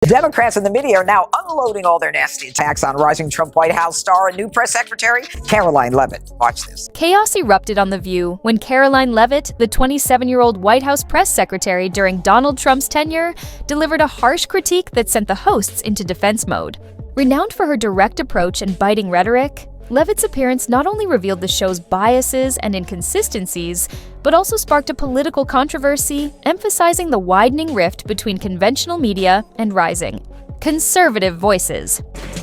Democrats in the media are now unloading all their nasty attacks on rising Trump White House star and new press secretary, Karoline Leavitt. Watch this. Chaos erupted on The View when Karoline Leavitt, the 27-year-old White House press secretary during Donald Trump's tenure, delivered a harsh critique that sent the hosts into defense mode. Renowned for her direct approach and biting rhetoric, Leavitt's appearance not only revealed the show's biases and inconsistencies, but also sparked a political controversy, emphasizing the widening rift between conventional media and rising conservative voices.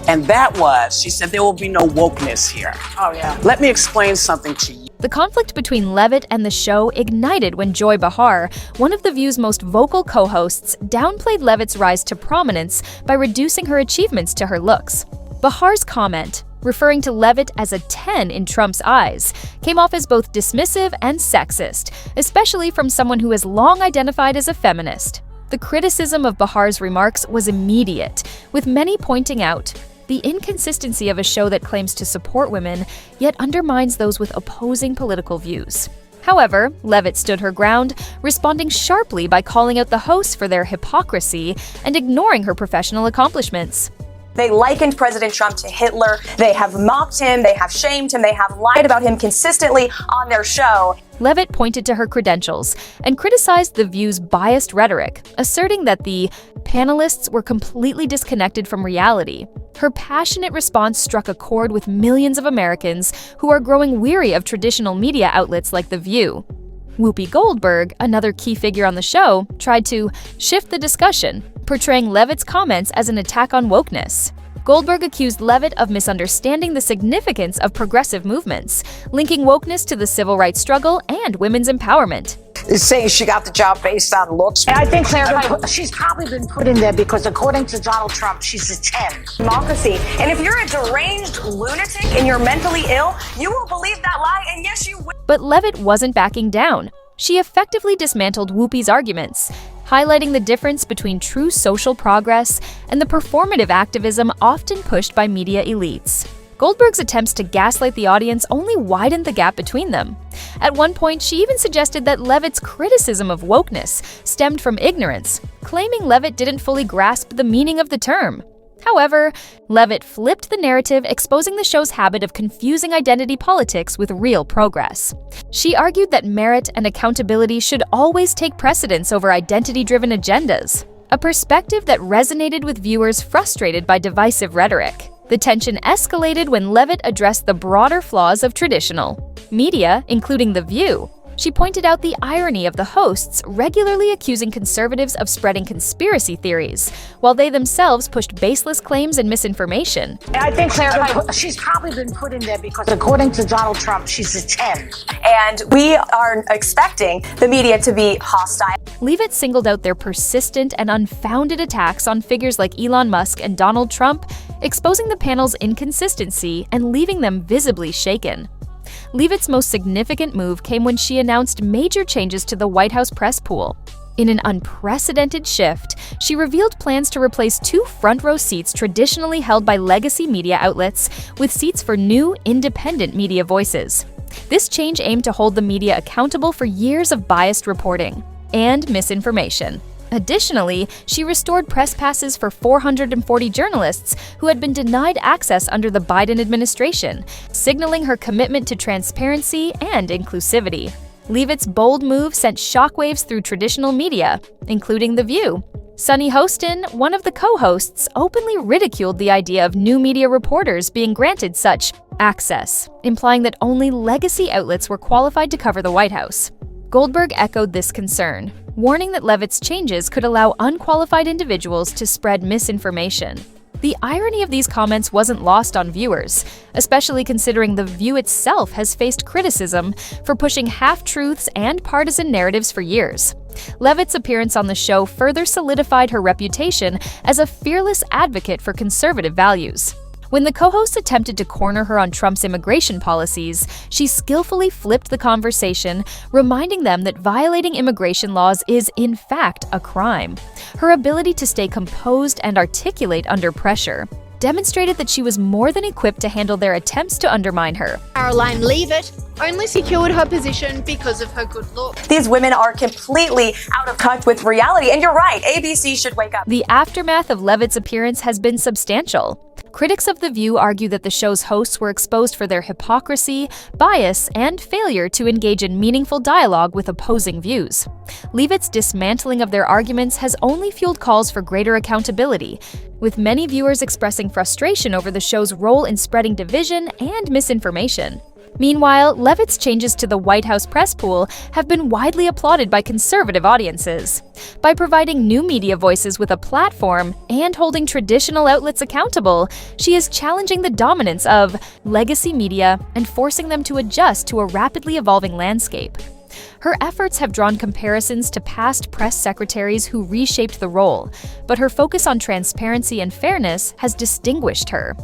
And that was, she said, there will be no wokeness here. Oh, yeah. Let me explain something to you. The conflict between Leavitt and the show ignited when Joy Behar, one of The View's most vocal co-hosts, downplayed Leavitt's rise to prominence by reducing her achievements to her looks. Behar's comment, referring to Leavitt as a 10 in Trump's eyes, came off as both dismissive and sexist, especially from someone who has long identified as a feminist. The criticism of Behar's remarks was immediate, with many pointing out the inconsistency of a show that claims to support women, yet undermines those with opposing political views. However, Leavitt stood her ground, responding sharply by calling out the hosts for their hypocrisy and ignoring her professional accomplishments. They likened President Trump to Hitler. They have mocked him. They have shamed him. They have lied about him consistently on their show. Leavitt pointed to her credentials and criticized The View's biased rhetoric, asserting that the panelists were completely disconnected from reality. Her passionate response struck a chord with millions of Americans who are growing weary of traditional media outlets like The View. Whoopi Goldberg, another key figure on the show, tried to shift the discussion, portraying Leavitt's comments as an attack on wokeness. Goldberg accused Leavitt of misunderstanding the significance of progressive movements, linking wokeness to the civil rights struggle and women's empowerment. Is saying she got the job based on looks. I think she's probably been put in there because, according to Donald Trump, she's a 10. Democracy. And if you're a deranged lunatic and you're mentally ill, you will believe that lie, and yes, you will. But Leavitt wasn't backing down. She effectively dismantled Whoopi's arguments, highlighting the difference between true social progress and the performative activism often pushed by media elites. Goldberg's attempts to gaslight the audience only widened the gap between them. At one point, she even suggested that Leavitt's criticism of wokeness stemmed from ignorance, claiming Leavitt didn't fully grasp the meaning of the term. However, Leavitt flipped the narrative, exposing the show's habit of confusing identity politics with real progress. She argued that merit and accountability should always take precedence over identity-driven agendas, a perspective that resonated with viewers frustrated by divisive rhetoric. The tension escalated when Leavitt addressed the broader flaws of traditional media, including The View. She pointed out the irony of the hosts regularly accusing conservatives of spreading conspiracy theories, while they themselves pushed baseless claims and misinformation. I think she's probably been put in there because, according to Donald Trump, she's a 10. And we are expecting the media to be hostile. Leavitt singled out their persistent and unfounded attacks on figures like Elon Musk and Donald Trump, exposing the panel's inconsistency and leaving them visibly shaken. Leavitt's most significant move came when she announced major changes to the White House press pool. In an unprecedented shift, she revealed plans to replace 2 front-row seats traditionally held by legacy media outlets with seats for new, independent media voices. This change aimed to hold the media accountable for years of biased reporting and misinformation. Additionally, she restored press passes for 440 journalists who had been denied access under the Biden administration, signaling her commitment to transparency and inclusivity. Leavitt's bold move sent shockwaves through traditional media, including The View. Sunny Hostin, one of the co-hosts, openly ridiculed the idea of new media reporters being granted such access, implying that only legacy outlets were qualified to cover the White House. Goldberg echoed this concern, warning that Leavitt's changes could allow unqualified individuals to spread misinformation. The irony of these comments wasn't lost on viewers, especially considering The View itself has faced criticism for pushing half-truths and partisan narratives for years. Leavitt's appearance on the show further solidified her reputation as a fearless advocate for conservative values. When the co-hosts attempted to corner her on Trump's immigration policies, she skillfully flipped the conversation, reminding them that violating immigration laws is, in fact, a crime. Her ability to stay composed and articulate under pressure demonstrated that she was more than equipped to handle their attempts to undermine her. Karoline Leavitt only secured her position because of her good looks. These women are completely out of touch with reality, and you're right, ABC should wake up. The aftermath of Leavitt's appearance has been substantial. Critics of The View argue that the show's hosts were exposed for their hypocrisy, bias, and failure to engage in meaningful dialogue with opposing views. Leavitt's dismantling of their arguments has only fueled calls for greater accountability, with many viewers expressing frustration over the show's role in spreading division and misinformation. Meanwhile, Leavitt's changes to the White House press pool have been widely applauded by conservative audiences. By providing new media voices with a platform and holding traditional outlets accountable, she is challenging the dominance of legacy media and forcing them to adjust to a rapidly evolving landscape. Her efforts have drawn comparisons to past press secretaries who reshaped the role, but her focus on transparency and fairness has distinguished her.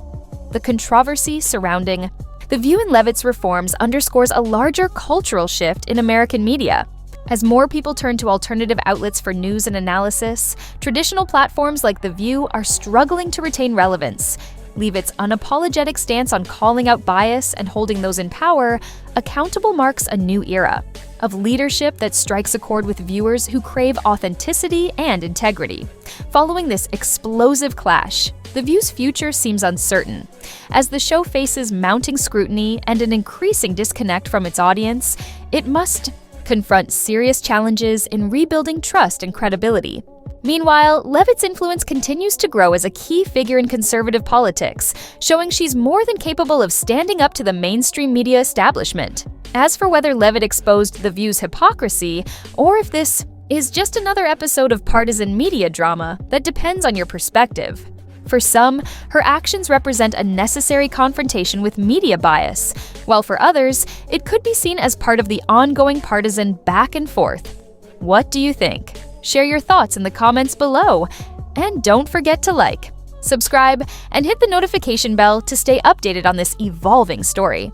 The controversy surrounding The View and Leavitt's reforms underscores a larger cultural shift in American media. As more people turn to alternative outlets for news and analysis, traditional platforms like The View are struggling to retain relevance. Leavitt's unapologetic stance on calling out bias and holding those in power accountable marks a new era of leadership that strikes a chord with viewers who crave authenticity and integrity. Following this explosive clash, The View's future seems uncertain. As the show faces mounting scrutiny and an increasing disconnect from its audience, it must confront serious challenges in rebuilding trust and credibility. Meanwhile, Leavitt's influence continues to grow as a key figure in conservative politics, showing she's more than capable of standing up to the mainstream media establishment. As for whether Leavitt exposed The View's hypocrisy, or if this is just another episode of partisan media drama, that depends on your perspective. For some, her actions represent a necessary confrontation with media bias, while for others, it could be seen as part of the ongoing partisan back and forth. What do you think? Share your thoughts in the comments below, and don't forget to like, subscribe, and hit the notification bell to stay updated on this evolving story.